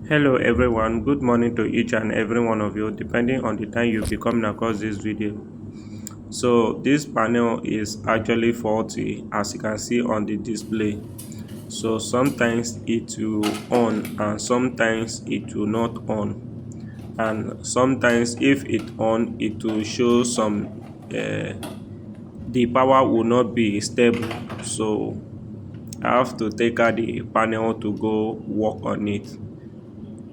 Hello everyone, good morning to each and every one of you depending on the time you be coming across this video. So this panel is actually faulty as you can see on the display. So sometimes it will on and sometimes it will not on, and sometimes if it on it will show some the power will not be stable. So I have to take out the panel to go work on it.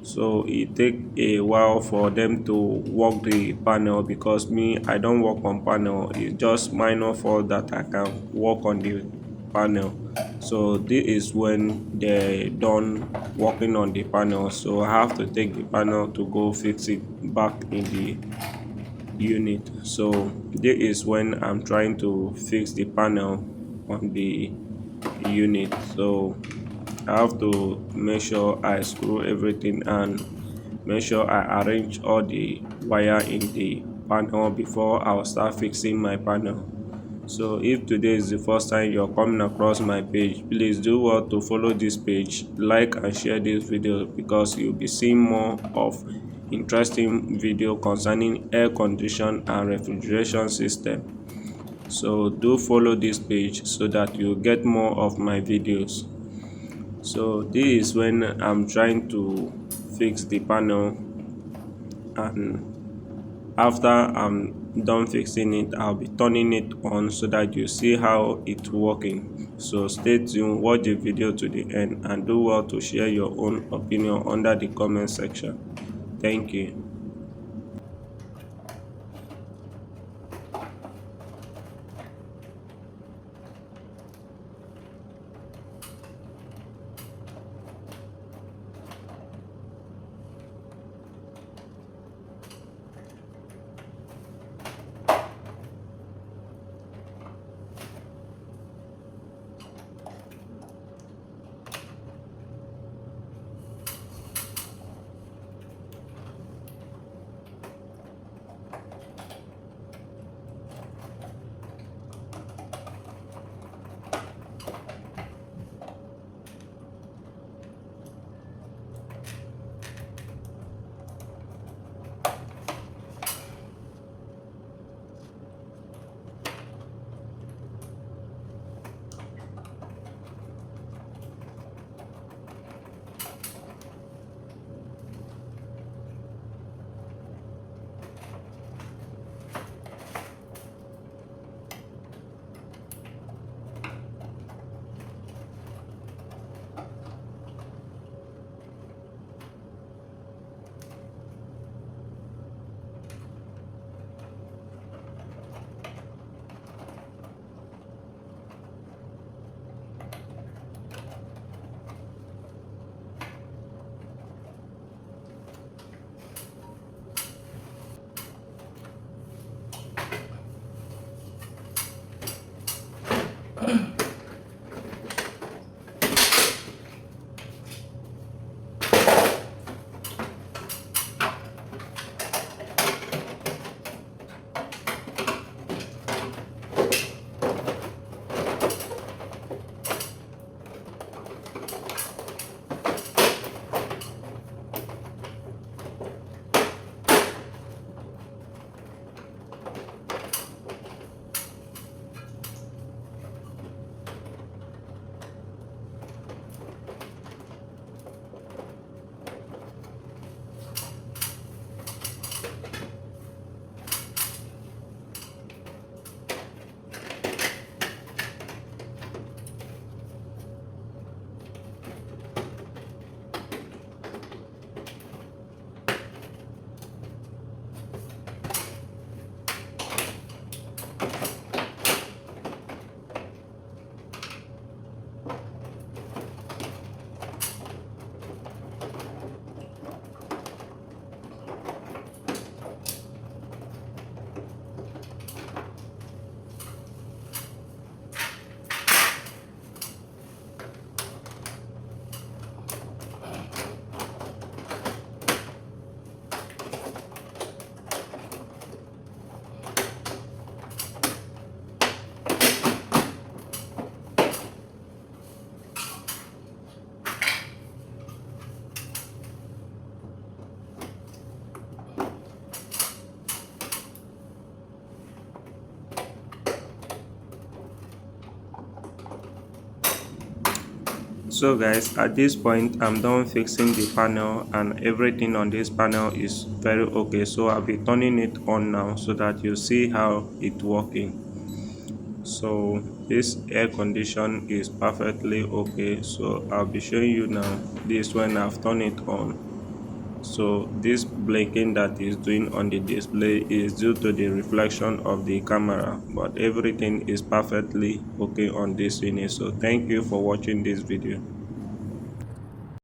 So it take a while for them to work the panel because me I don't work on panel. It's just minor fault that I can work on the panel. So this is when they done working on the panel, so I have to take the panel to go fix it back in the unit. So this is when I'm trying to fix the panel on the unit. So I have to make sure I screw everything and make sure I arrange all the wire in the panel before I'll start fixing my panel. So if today is the first time you're coming across my page, please do well to follow this page, like and share this video because you'll be seeing more of interesting video concerning air condition and refrigeration system. So do follow this page so that you get more of my videos. So this is when I'm trying to fix the panel, and after I'm done fixing it I'll be turning it on so that you see how it's working. So stay tuned, watch the video to the end, and do well to share your own opinion under the comment section. Thank you. So guys, at this point I'm done fixing the panel and everything on this panel is very okay. So I'll be turning it on now so that you see how it working. So this air condition is perfectly okay, so I'll be showing you now this when I've turned it on. So this blinking that is doing on the display is due to the reflection of the camera, but everything is perfectly okay on this unit. So thank you for watching this video.